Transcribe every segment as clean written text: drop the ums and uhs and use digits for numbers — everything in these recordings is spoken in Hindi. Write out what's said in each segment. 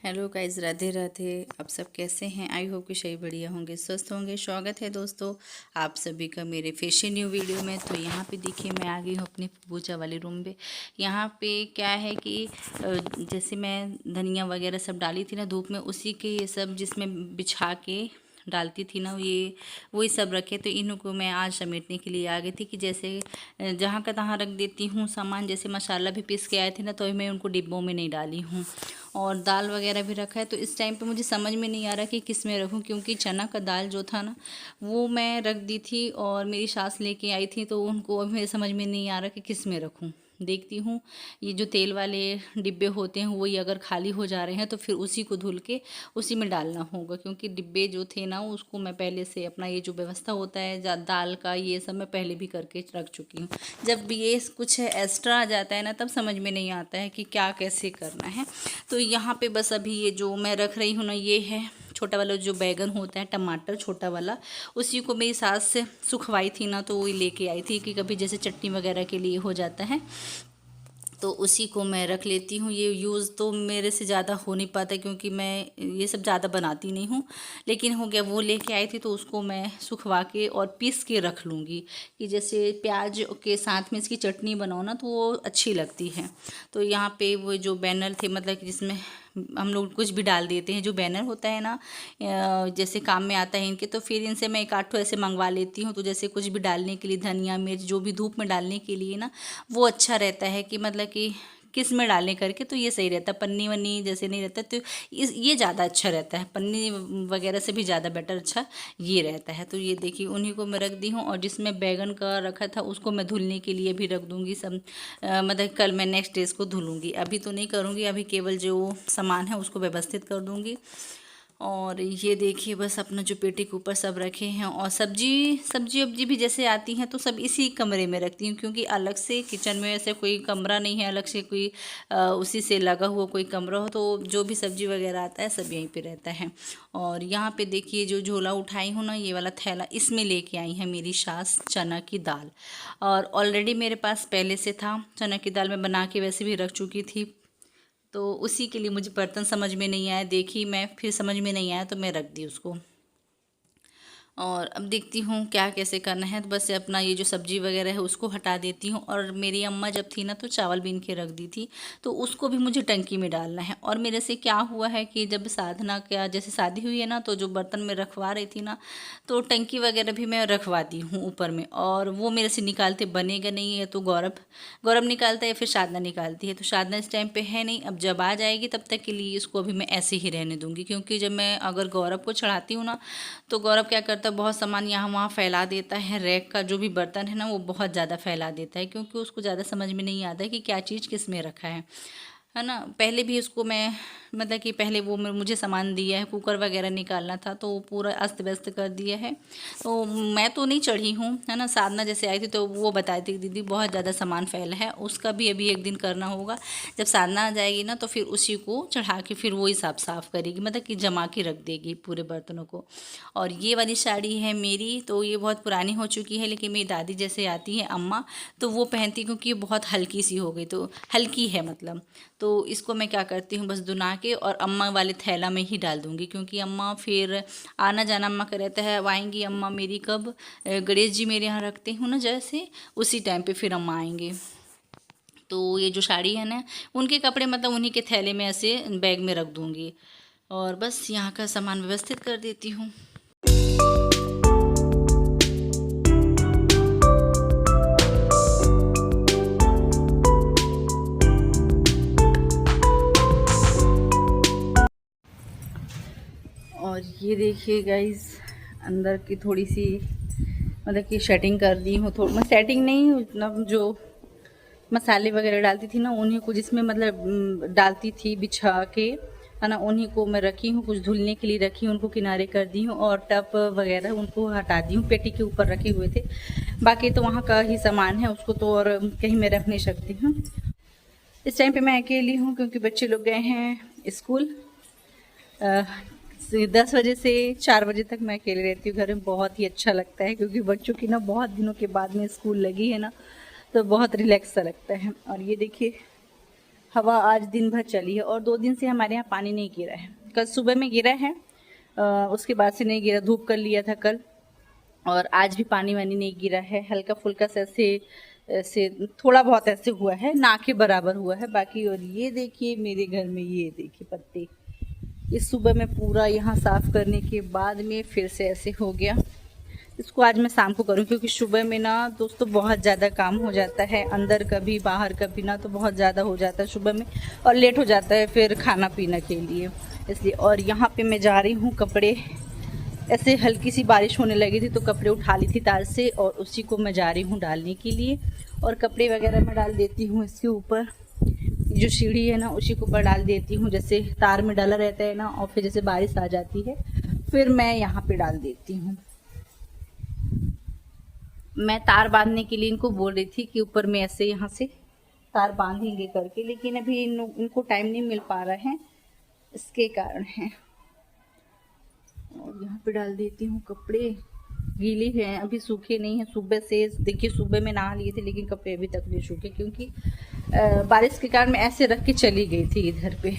Hello guys, Radhe Radhe. आप सब कैसे हैं? आई होप कि सही बढ़िया होंगे, स्वस्थ होंगे। स्वागत है दोस्तों आप सभी का मेरे फिर न्यू वीडियो में। तो यहाँ पे देखिए मैं आ गई हूँ अपनी पूजा वाले रूम पे। यहाँ पे क्या है कि जैसे मैं धनिया वगैरह सब डाली थी ना धूप में, उसी के ये सब जिसमें बिछा के डालती थी ना, ये वही सब रखे। तो इनको मैं आज समेटने के लिए आ गई थी कि जैसे जहाँ का तहाँ रख देती हूँ सामान। जैसे मसाला भी पीस के आए थे ना, तो मैं उनको डिब्बों में नहीं डाली हूँ। और दाल वगैरह भी रखा है। तो इस टाइम पे मुझे समझ में नहीं आ रहा कि किस में रखूँ, क्योंकि चना का दाल जो था ना वो मैं रख दी थी और मेरी सास लेके आई थी, तो उनको अभी मेरे समझ में नहीं आ रहा कि किस में रखूँ। देखती हूँ ये जो तेल वाले डिब्बे होते हैं वही अगर खाली हो जा रहे हैं तो फिर उसी को धुल के उसी में डालना होगा, क्योंकि डिब्बे जो थे ना उसको मैं पहले से अपना ये जो व्यवस्था होता है दाल का ये सब मैं पहले भी करके रख चुकी हूँ। जब ये कुछ एक्स्ट्रा आ जाता है ना तब समझ में नहीं आता है कि क्या कैसे करना है। तो यहाँ पे बस अभी ये जो मैं रख रही हूँ ना, ये है छोटा वाला जो बैगन होता है, टमाटर छोटा वाला, उसी को मेरी सास से सुखवाई थी ना, तो वही लेके आई थी कि कभी जैसे चटनी वगैरह के लिए हो जाता है, तो उसी को मैं रख लेती हूँ। ये यूज़ तो मेरे से ज़्यादा हो नहीं पाता क्योंकि मैं ये सब ज़्यादा बनाती नहीं हूँ, लेकिन हो गया वो लेके आई थी तो उसको मैं सुखवा के और पीस के रख लूँगी कि जैसे प्याज के साथ में इसकी चटनी बनाओ ना तो वो अच्छी लगती है। तो यहाँ पे वो जो बैनर थे, मतलब कि जिसमें हम लोग कुछ भी डाल देते हैं, जो बैनर होता है ना जैसे काम में आता है इनके, तो फिर इनसे मैं एक आध ठो ऐसे मंगवा लेती हूँ। तो जैसे कुछ भी डालने के लिए धनिया मिर्च जो भी धूप में डालने के लिए ना वो अच्छा रहता है कि मतलब कि किस में डालने करके, तो ये सही रहता है। पन्नी वन्नी जैसे नहीं रहता, तो ये ज़्यादा अच्छा रहता है। पन्नी वगैरह से भी ज़्यादा बेटर अच्छा ये रहता है। तो ये देखिए उन्हीं को मैं रख दी हूँ, और जिसमें बैगन का रखा था उसको मैं धुलने के लिए भी रख दूँगी सब। मतलब कल मैं नेक्स्ट डे इसको धुलूँगी, अभी तो नहीं करूँगी। अभी केवल जो सामान है उसको व्यवस्थित कर दूँगी। और ये देखिए बस अपना जो पेटी के ऊपर सब रखे हैं, और सब्जी वब्जी भी जैसे आती हैं तो सब इसी कमरे में रखती हूँ, क्योंकि अलग से किचन में ऐसे कोई कमरा नहीं है, अलग से कोई उसी से लगा हुआ कोई कमरा हो, तो जो भी सब्जी वगैरह आता है सब यहीं पे रहता है। और यहाँ पे देखिए जो झोला उठाई हूँ ना, ये वाला थैला, इसमें लेके आई है मेरी सास चना की दाल। और ऑलरेडी मेरे पास पहले से था चना की दाल, मैं बना के वैसे भी रख चुकी थी, तो उसी के लिए मुझे बर्तन समझ में नहीं आया। देखी मैं, फिर समझ में नहीं आया तो मैं रख दी उसको। और अब देखती हूँ क्या कैसे करना है। तो बस अपना ये जो सब्जी वगैरह है उसको हटा देती हूँ। और मेरी अम्मा जब थी ना तो चावल बीन के रख दी थी, तो उसको भी मुझे टंकी में डालना है। और मेरे से क्या हुआ है कि जब साधना क्या जैसे शादी हुई है ना, तो जो बर्तन में रखवा रही थी ना, तो टंकी वगैरह भी मैं रखवाती हूँ ऊपर में, और वो मेरे से निकालते बनेगा नहीं है। तो गौरव निकालता है या फिर साधना निकालती है। तो साधना इस टाइम पे है नहीं, अब जब आ जाएगी तब तक के लिए इसको अभी मैं ऐसे ही रहने दूंगी, क्योंकि जब मैं अगर गौरव को चढ़ाती हूँ ना, तो गौरव क्या करता है, बहुत सामान यहाँ वहाँ फैला देता है। रैक का जो भी बर्तन है ना वो बहुत ज़्यादा फैला देता है, क्योंकि उसको ज़्यादा समझ में नहीं आता है कि क्या चीज़ किस में रखा है ना। पहले भी उसको मैं मतलब कि पहले वो मुझे सामान दिया है, कुकर वगैरह निकालना था तो वो पूरा अस्त व्यस्त कर दिया है। तो मैं तो नहीं चढ़ी हूँ, है ना। साधना जैसे आई थी तो वो बताई थी दीदी बहुत ज़्यादा सामान फैला है, उसका भी अभी एक दिन करना होगा। जब साधना आ जाएगी ना तो फिर उसी को चढ़ा के फिर वही साफ़ करेगी, मतलब कि जमा के रख देगी पूरे बर्तनों को। और ये वाली साड़ी है मेरी, तो ये बहुत पुरानी हो चुकी है, लेकिन मेरी दादी जैसे आती है अम्मा तो वो पहनती, क्योंकि ये बहुत हल्की सी हो गई, तो हल्की है मतलब। तो इसको मैं क्या करती हूँ, बस दुना के और अम्मा वाले थैला में ही डाल दूँगी, क्योंकि अम्मा फिर आना जाना अम्मा का रहता है। अब आएंगी अम्मा मेरी कब, गणेश जी मेरे यहाँ रखते हूँ ना जैसे, उसी टाइम पे फिर अम्मा आएंगे। तो ये जो साड़ी है ना, उनके कपड़े मतलब उन्हीं के थैले में ऐसे बैग में रख दूँगी, और बस यहाँ का सामान व्यवस्थित कर देती हूँ। और ये देखिए गाइस, अंदर की थोड़ी सी मतलब कि सेटिंग कर दी हूँ। थोड़ा मैं सेटिंग नहीं, मतलब जो मसाले वगैरह डालती थी ना उन्हीं को, जिसमें मतलब डालती थी बिछा के, है ना, उन्हीं को मैं रखी हूँ। कुछ धुलने के लिए रखी हूँ, उनको किनारे कर दी हूँ, और टब वगैरह उनको हटा दी हूँ। पेटी के ऊपर रखे हुए थे, बाकी तो वहाँ का ही सामान है, उसको तो और कहीं मैं रख नहीं सकती हूँ। इस टाइम पे मैं अकेली हूँ क्योंकि बच्चे लोग गए हैं स्कूल। 10 बजे से 4 बजे तक मैं अकेले रहती हूँ घर में। बहुत ही अच्छा लगता है, क्योंकि बच्चों की ना बहुत दिनों के बाद में स्कूल लगी है ना, तो बहुत रिलैक्स सा लगता है। और ये देखिए हवा आज दिन भर चली है और 2 दिन से हमारे यहाँ पानी नहीं गिरा है। कल सुबह में गिरा है, उसके बाद से नहीं गिरा, धूप कर लिया था कल, और आज भी पानी वानी नहीं गिरा है। हल्का फुल्का से ऐसे ऐसे थोड़ा बहुत ऐसे हुआ है, ना के बराबर हुआ है बाकी। और ये देखिए मेरे घर में, ये देखिए पत्ते, इस सुबह में पूरा यहाँ साफ करने के बाद में फिर से ऐसे हो गया। इसको आज मैं शाम को करूँ क्योंकि सुबह में ना दोस्तों बहुत ज़्यादा काम हो जाता है, अंदर कभी बाहर कभी ना, तो बहुत ज़्यादा हो जाता है सुबह में और लेट हो जाता है फिर खाना पीना के लिए, इसलिए। और यहाँ पे मैं जा रही हूँ कपड़े, ऐसे हल्की सी बारिश होने लगी थी तो कपड़े उठा ली थी तार से और उसी को मैं जा रही हूँ डालने के लिए। और कपड़े वगैरह मैं डाल देती हूँ इसके ऊपर, जो सीढ़ी है ना उसी के ऊपर डाल देती हूँ, जैसे तार में डाला रहता है ना, और फिर जैसे बारिश आ जाती है फिर मैं यहाँ पे डाल देती हूँ। मैं तार बांधने के लिए इनको बोल रही थी कि ऊपर में ऐसे यहाँ से तार बांधेंगे करके, लेकिन अभी इनको टाइम नहीं मिल पा रहा है, इसके कारण है। और यहाँ पे डाल देती हूँ कपड़े, गीले हैं अभी, सूखे नहीं हैं। सुबह से देखिए, सुबह में नहा लिए थे लेकिन कपड़े अभी तक नहीं सूखे क्योंकि बारिश के कारण मैं ऐसे रख के चली गई थी इधर पे।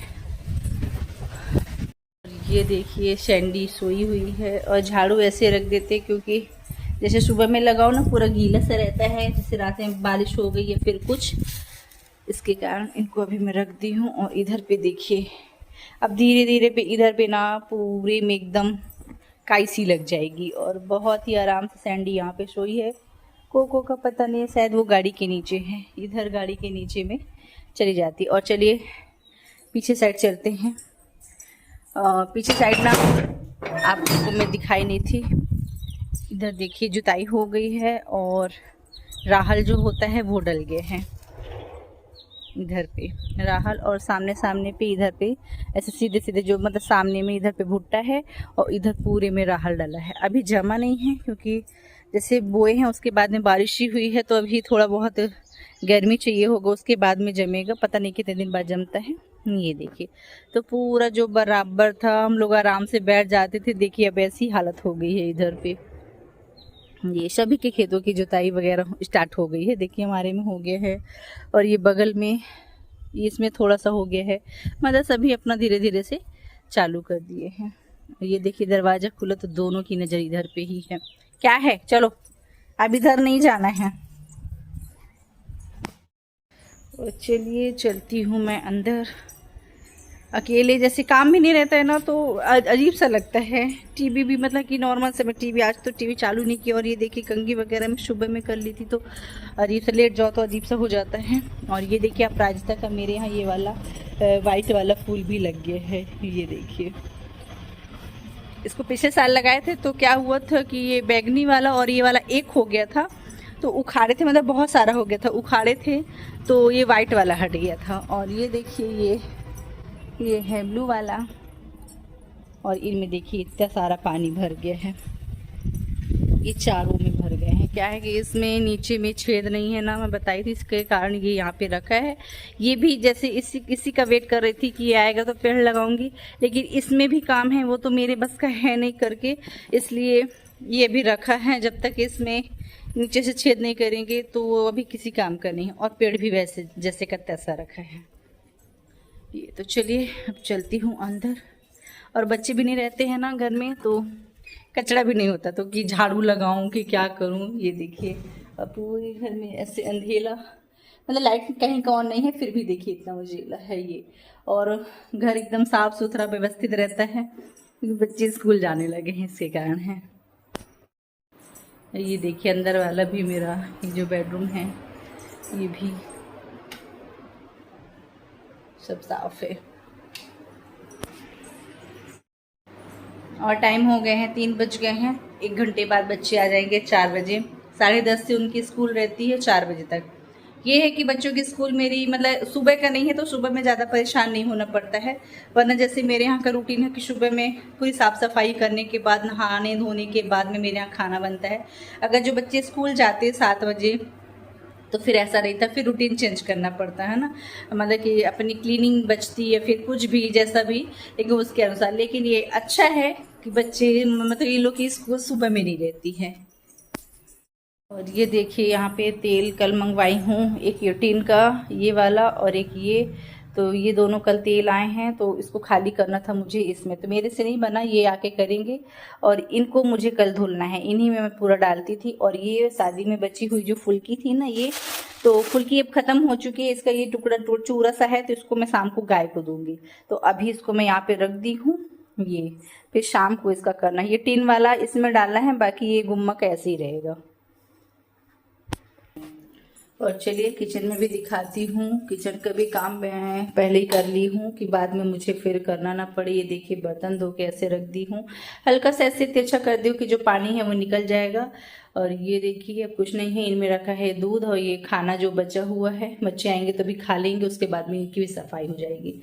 ये देखिए सैंडी सोई हुई है और झाड़ू ऐसे रख देते क्योंकि जैसे सुबह में लगाओ ना पूरा गीला सा रहता है, जैसे रात में बारिश हो गई या फिर कुछ, इसके कारण इनको अभी मैं रख दी हूँ। और इधर पे देखिए अब धीरे धीरे पे इधर पे ना पूरे में एकदम काई सी लग जाएगी। और बहुत ही आराम से सैंडी यहाँ पे सोई है। कोको का पता नहीं है, शायद वो गाड़ी के नीचे है, इधर गाड़ी के नीचे में चली जाती। और चलिए पीछे साइड चलते हैं। पीछे साइड ना आपको मैं दिखाई नहीं थी, इधर देखिए जुताई हो गई है और राहल जो होता है वो डल गए हैं इधर पे राहल, और सामने सामने पे इधर पे ऐसे सीधे सीधे जो मतलब सामने में इधर पे भुट्टा है और इधर पूरे में राहल डला है। अभी जमा नहीं है क्योंकि जैसे बोए हैं उसके बाद में बारिश ही हुई है, तो अभी थोड़ा बहुत गर्मी चाहिए होगा, उसके बाद में जमेगा, पता नहीं कितने दिन बाद जमता है। ये देखिए तो पूरा जो बराबर था हम लोग आराम से बैठ जाते थे, देखिए अब ऐसी हालत हो गई है इधर पे। ये सभी के खेतों की जुताई वगैरह स्टार्ट हो गई है, देखिए हमारे में हो गया है और ये बगल में इसमें थोड़ा सा हो गया है, मतलब सभी अपना धीरे धीरे से चालू कर दिए हैं। ये देखिए दरवाज़ा खुला तो दोनों की नज़र इधर पे ही है। क्या है, चलो अब इधर नहीं जाना है। और चलिए चलती हूँ मैं अंदर, अकेले जैसे काम भी नहीं रहता है ना तो अजीब सा लगता है। टीवी भी मतलब कि नॉर्मल से मैं टीवी आज तो टीवी चालू नहीं किया। और ये देखिए कंघी वगैरह मैं सुबह में कर ली थी तो अजीब सा, लेट जाओ तो अजीब सा हो जाता है। और ये देखिए अपराजिता का मेरे यहाँ ये वाला वाइट वाला फूल भी लग गया है, ये देखिए। इसको पिछले साल लगाए थे तो क्या हुआ था कि ये बैगनी वाला और ये वाला एक हो गया था, तो उखाड़े थे, मतलब बहुत सारा हो गया था, उखाड़े थे तो ये वाइट वाला हट गया था। और ये देखिए ये है ब्लू वाला, और इनमें देखिए इतना सारा पानी भर गया है, ये चारों में भर गए हैं। क्या है कि इसमें नीचे में छेद नहीं है ना, मैं बताई थी, इसके कारण ये यहाँ पे रखा है। ये भी जैसे इसी का वेट कर रही थी कि ये आएगा तो पेड़ लगाऊंगी, लेकिन इसमें भी काम है, वो तो मेरे बस का है नहीं करके, इसलिए ये भी रखा है। जब तक इसमें नीचे से छेद नहीं करेंगे तो वो अभी किसी काम का नहीं। और पेड़ भी वैसे जैसे का तैसा रखा है ये। तो चलिए अब चलती हूँ अंदर, और बच्चे भी नहीं रहते हैं ना घर में तो कचरा भी नहीं होता, तो कि झाड़ू लगाऊं कि क्या करूं। ये देखिए अब पूरे घर में ऐसे अंधेला, मतलब लाइट कहीं का ऑन नहीं है फिर भी देखिए इतना उजेला है ये। और घर एकदम साफ सुथरा व्यवस्थित रहता है क्योंकि बच्चे स्कूल जाने लगे हैं, इसके कारण है। ये देखिए अंदर वाला भी मेरा ये जो बेडरूम है ये भी सब साफ है। और टाइम हो गए हैं 3 बज गए हैं, 1 घंटे बाद बच्चे आ जाएंगे 4 बजे। 10:30 से उनकी स्कूल रहती है 4 बजे तक। ये है कि बच्चों की स्कूल मेरी मतलब सुबह का नहीं है तो सुबह में ज़्यादा परेशान नहीं होना पड़ता है, वरना जैसे मेरे यहाँ का रूटीन है कि सुबह में पूरी साफ़ सफाई करने के बाद, नहाने धोने के बाद में मेरे यहाँ खाना बनता है। अगर जो बच्चे स्कूल जाते हैं 7 बजे तो फिर ऐसा नहीं था, फिर रूटीन चेंज करना पड़ता है ना, मतलब कि अपनी क्लीनिंग बचती है फिर कुछ भी जैसा भी, लेकिन उसके अनुसार। लेकिन ये अच्छा है कि बच्चे मतलब ये लोग की स्कूल सुबह में नहीं रहती है। और ये देखिए यहाँ पे तेल कल मंगवाई हूँ, एक यूटीन का ये वाला और एक ये तो ये दोनों कल तेल आए हैं, तो इसको खाली करना था मुझे इसमें, तो मेरे से नहीं बना, ये आके करेंगे। और इनको मुझे कल धुलना है, इन्हीं में मैं पूरा डालती थी। और ये शादी में बची हुई जो फुल्की थी ना, ये तो फुल्की अब खत्म हो चुकी है, इसका ये टुकड़ा चूरा सा है, तो इसको मैं शाम को गाय को दूंगी। तो अभी इसको मैं यहाँ पे रख दी हूँ, ये फिर शाम को इसका करना है। ये टिन वाला इसमें डालना है, बाकी ये गुम्मक ऐसे ही रहेगा। और चलिए किचन में भी दिखाती हूँ, किचन का भी काम मैं पहले ही कर ली हूँ कि बाद में मुझे फिर करना ना पड़े। ये देखिए बर्तन धो के ऐसे रख दी हूँ, हल्का सा ऐसे तिरछा कर दी हूँ कि जो पानी है वो निकल जाएगा। और ये देखिए अब कुछ नहीं है, इनमें रखा है दूध और ये खाना जो बचा हुआ है, बच्चे आएंगे तो भी खा लेंगे, उसके बाद में इनकी भी सफाई हो जाएगी।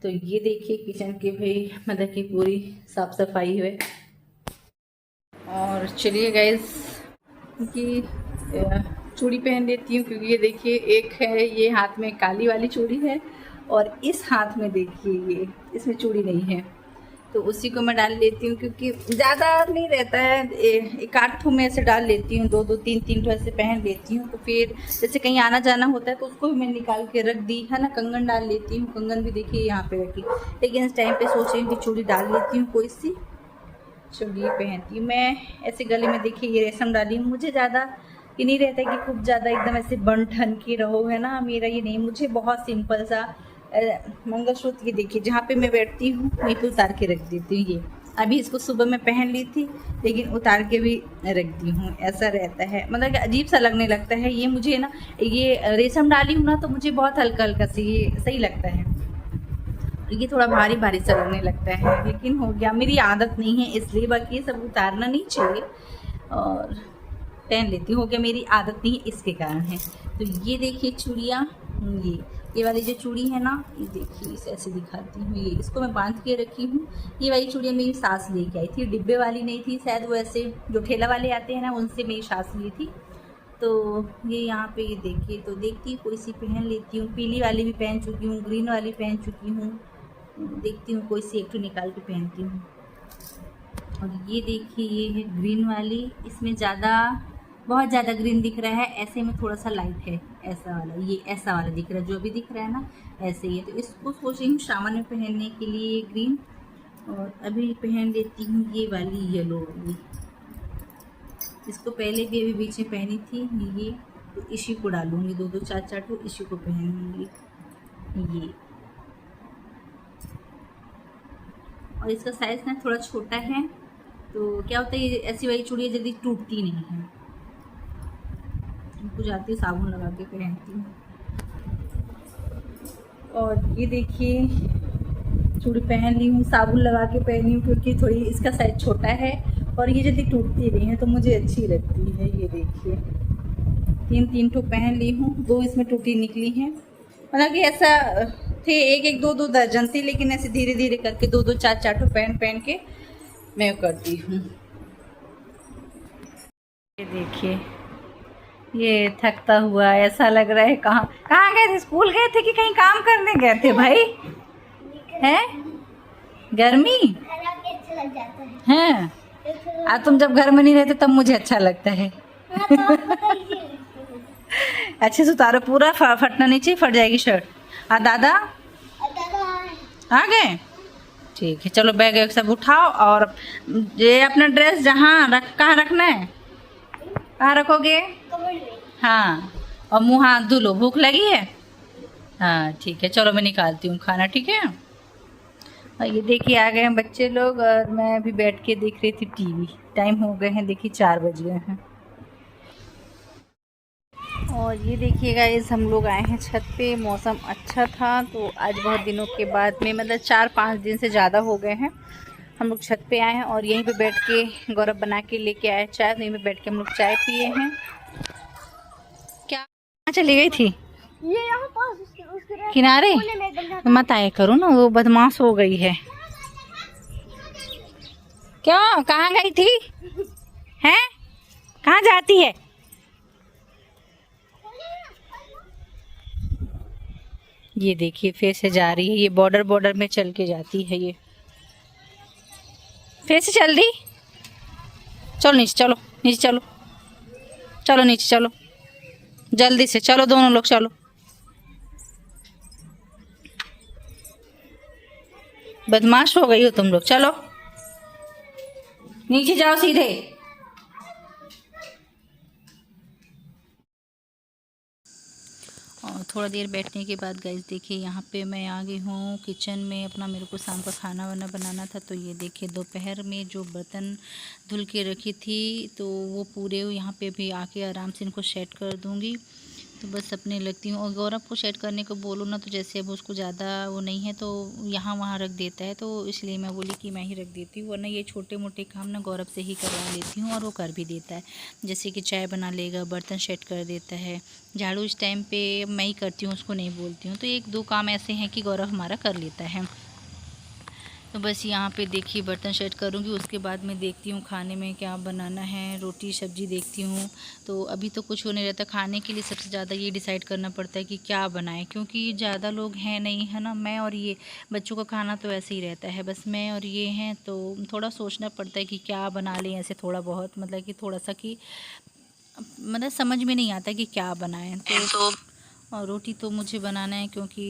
तो ये देखिए किचन की भाई मतलब कि पूरी साफ सफाई है। और चलिए गाइस कि चूड़ी पहन लेती हूँ, क्योंकि ये देखिए एक है ये हाथ में काली वाली चूड़ी है, और इस हाथ में देखिए ये इसमें चूड़ी नहीं है, तो उसी को मैं डाल लेती हूँ, क्योंकि ज़्यादा नहीं रहता है, एक आध ठो में ऐसे डाल लेती हूँ, दो दो तीन तीन ठो ऐसे पहन लेती हूँ। तो फिर जैसे कहीं आना जाना होता है तो उसको भी मैं निकाल के रख दी है ना। कंगन डाल लेती हूँ, कंगन भी देखिए यहाँ पे रखी, लेकिन इस टाइम पे सोच रही हूँ कि चूड़ी डाल लेती हूँ, कोई सी चूड़ी पहनती हूँ मैं। ऐसे गले में देखिए ये रेशम डाली हूँ, मुझे ज़्यादा ये नहीं रहता है कि खूब ज़्यादा एकदम ऐसे बन ठन के रहो, है ना, मेरा ये नहीं, मुझे बहुत सिंपल सा मंगलसूत्र ये देखिए जहाँ पे मैं बैठती हूँ वहीं पे उतार के रख देती हूँ। ये अभी इसको सुबह में पहन ली थी, लेकिन उतार के भी रख दी हूँ, ऐसा रहता है, मतलब कि अजीब सा लगने लगता है ये मुझे ना। ये रेशम डाली हूँ ना तो मुझे बहुत हल्का हल्का सी ये सही लगता है, ये थोड़ा भारी भारी सा लगने लगता है, लेकिन हो गया, मेरी आदत नहीं है इसलिए, बाकी ये सब उतारना नहीं चाहिए और पहन लेती हूँ, हो गया, मेरी आदत नहीं है इसके कारण है। तो ये देखिए चूड़ियाँ, ये वाली जो चूड़ी है ना, ये देखिए इसे ऐसे दिखाती हूँ, ये इसको मैं बांध के रखी हूँ। ये वाली चूड़ियाँ मेरी सास लेके आई थी, डिब्बे वाली नहीं थी शायद, वो ऐसे जो ठेला वाले आते हैं ना उनसे मेरी सास ली थी। तो ये यहाँ पे ये देखिए, तो देखती हूँ कोई सी पहन लेती हूँ, पीली वाली भी पहन चुकी हूँ, ग्रीन वाली पहन चुकी हूँ, देखती हूँ कोई सी एक तो निकाल के पहनती हूँ। और ये देखिए ये है ग्रीन वाली, इसमें बहुत ज़्यादा ग्रीन दिख रहा है, ऐसे में थोड़ा सा लाइट है, ऐसा वाला, ये ऐसा वाला दिख रहा है, जो अभी दिख रहा है ना ऐसे ही है। तो इसको सोच रही हूँ सावन में पहनने के लिए ग्रीन, और अभी पहन लेती हूँ ये वाली येलो वाली, इसको पहले भी अभी बीच में पहनी थी ये, तो इसी को डालूंगी, दो दो चार चार तो इसी को पहनूंगी ये। और इसका साइज़ ना थोड़ा छोटा है, तो क्या होता है ये ऐसी वाली चूड़ियाँ जल्दी टूटती नहीं है, इनको जाती साबुन लगा के पहनती हूँ। और ये देखिए चूड़ी पहन ली हूँ, साबुन लगा के पहनी हूँ, क्योंकि थोड़ी इसका साइज छोटा है और ये जल्दी टूटती नहीं है, तो मुझे अच्छी लगती है। ये देखिए तीन तीन ठो पहन ली हूँ, दो इसमें टूटी निकली हैं, मतलब कि ऐसा थे एक एक दो दो दर्जन थी, लेकिन ऐसे धीरे धीरे करके दो दो चार चार ठो पहन के मैं करती हूँ। ये देखिए ये थकता हुआ ऐसा लग रहा है, कहाँ गए थे, स्कूल गए थे कि कहीं काम करने गए थे भाई, हैं गर्मी है, आज तुम जब घर में नहीं रहते तब मुझे अच्छा लगता है। अच्छे से उतारो, पूरा फटना नहीं चाहिए, फट जाएगी शर्ट। दादा आ गए, ठीक है, चलो बैग वैग सब उठाओ, और ये अपना ड्रेस कहाँ रखना है, कहाँ रखोगे, हाँ, और मुँह हाथ धुलो, भूख लगी है, हाँ ठीक है, चलो मैं निकालती हूँ खाना, ठीक है। और ये देखिए आ गए हैं बच्चे लोग, और मैं अभी बैठ के देख रही थी टीवी, टाइम हो गए हैं देखिए 4 बज गए हैं। और ये देखिए गाइस हम लोग आए हैं छत पे, मौसम अच्छा था, तो आज बहुत दिनों के बाद में, मतलब 4-5 दिन से ज़्यादा हो गए हैं, हम लोग छत पे आए हैं, और यहीं पे बैठ के गौरव बना के लेके आए चाय, तो यहीं पे बैठ के हम लोग चाय पिए हैं। क्या चली गई थी ये यहाँ पास उसके किनारे, मत आया करो ना, वो बदमाश हो गई है। क्यों, कहाँ गई थी, हैं, कहाँ जाती है, ये देखिए फिर से जा रही है, ये बॉर्डर में चल के जाती है, ये फिर से चल दी। चलो नीचे, चलो नीचे, चलो चलो नीचे, चलो जल्दी से, चलो दोनों लोग चलो। बदमाश हो गई हो तुम लोग, चलो नीचे जाओ सीधे। और थोड़ा देर बैठने के बाद गाइस देखिए यहाँ पे मैं आ गई हूँ किचन में। अपना मेरे को शाम का खाना वाना बनाना था, तो ये देखिए दोपहर में जो बर्तन धुल के रखी थी तो वो पूरे यहाँ पे भी आके आराम से इनको सेट कर दूँगी। तो बस अपने लगती हूँ। और गौरव को सेट करने को बोलो ना तो जैसे अब उसको ज़्यादा वो नहीं है तो यहाँ वहाँ रख देता है, तो इसलिए मैं बोली कि मैं ही रख देती हूँ, वरना ये छोटे मोटे काम ना गौरव से ही करवा लेती हूँ और वो कर भी देता है। जैसे कि चाय बना लेगा, बर्तन सेट कर देता है, झाड़ू इस टाइम पे मैं ही करती हूँ, उसको नहीं बोलती हूँ। तो एक दो काम ऐसे हैं कि गौरव हमारा कर लेता है। तो बस यहाँ पे देखिए बर्तन सेट करूँगी, उसके बाद मैं देखती हूँ खाने में क्या बनाना है, रोटी सब्जी देखती हूँ। तो अभी तो कुछ हो नहीं रहता खाने के लिए, सबसे ज़्यादा ये डिसाइड करना पड़ता है कि क्या बनाएं, क्योंकि ज़्यादा लोग हैं नहीं, है ना। मैं और ये बच्चों का खाना तो ऐसे ही रहता है, बस मैं और ये हैं, तो थोड़ा सोचना पड़ता है कि क्या बना लें ऐसे थोड़ा बहुत, मतलब कि थोड़ा सा कि मतलब समझ में नहीं आता कि क्या बनाएं। तो और रोटी तो मुझे बनाना है, क्योंकि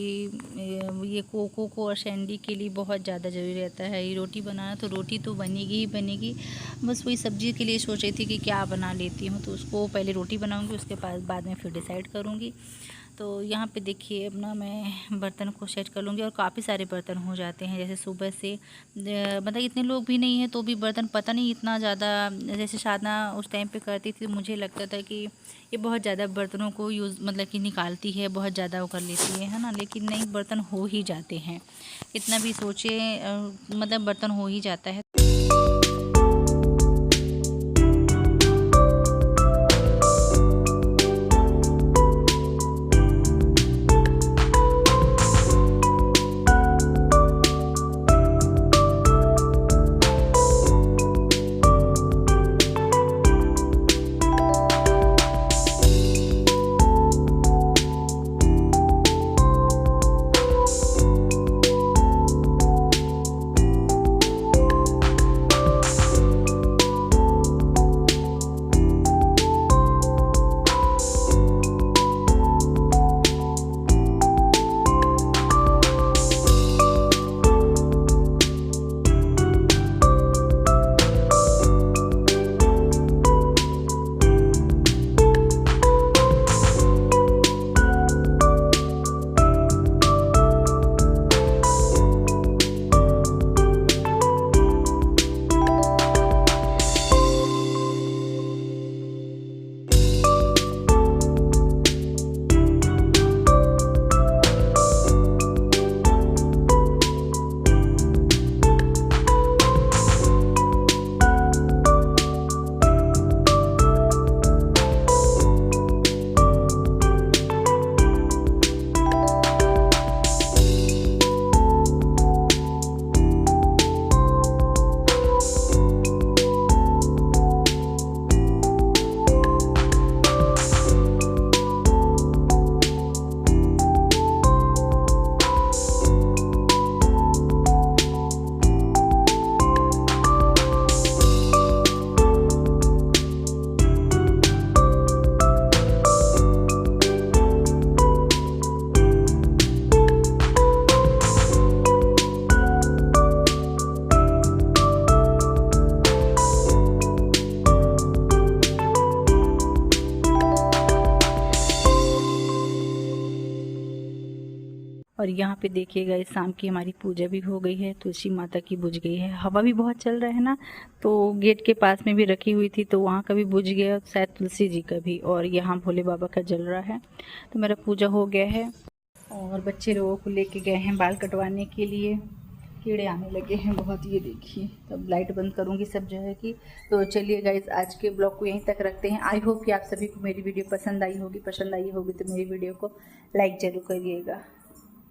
ये कोको को और सैंडी के लिए बहुत ज़्यादा ज़रूरी रहता है ये रोटी बनाना, तो रोटी तो बनेगी ही बनेगी। बस वही सब्ज़ी के लिए सोच रही थी कि क्या बना लेती हूँ, तो उसको पहले रोटी बनाऊँगी, उसके बाद में फिर डिसाइड करूँगी। तो यहाँ पे देखिए अब ना मैं बर्तन को सेट कर लूँगी, और काफ़ी सारे बर्तन हो जाते हैं। जैसे सुबह से मतलब इतने लोग भी नहीं हैं तो भी बर्तन पता नहीं इतना ज़्यादा, जैसे साधना उस टाइम पे करती थी मुझे लगता था कि ये बहुत ज़्यादा बर्तनों को यूज़ मतलब कि निकालती है, बहुत ज़्यादा वो कर लेती है ना। लेकिन नहीं, बर्तन हो ही जाते हैं, इतना भी सोचे मतलब बर्तन हो ही जाता है। और यहाँ पे देखिएगा इस शाम की हमारी पूजा भी हो गई है, तुलसी माता की बुझ गई है। हवा भी बहुत चल रहा है ना, तो गेट के पास में भी रखी हुई थी तो वहाँ का भी बुझ गया, शायद तुलसी जी का भी, और यहाँ भोले बाबा का जल रहा है। तो मेरा पूजा हो गया है, और बच्चे लोगों को लेके गए हैं बाल कटवाने के लिए। कीड़े आने लगे हैं बहुत, ये देखिए। तब लाइट बंद करूँगी सब जगह की। तो चलिए गाइस, आज के ब्लॉग को यहीं तक रखते हैं। आई होप कि आप सभी को मेरी वीडियो पसंद आई होगी तो मेरी वीडियो को लाइक ज़रूर करिएगा।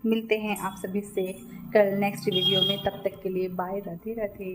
मिलते हैं आप सभी से कल नेक्स्ट वीडियो में, तब तक के लिए बाय, राधे राधे।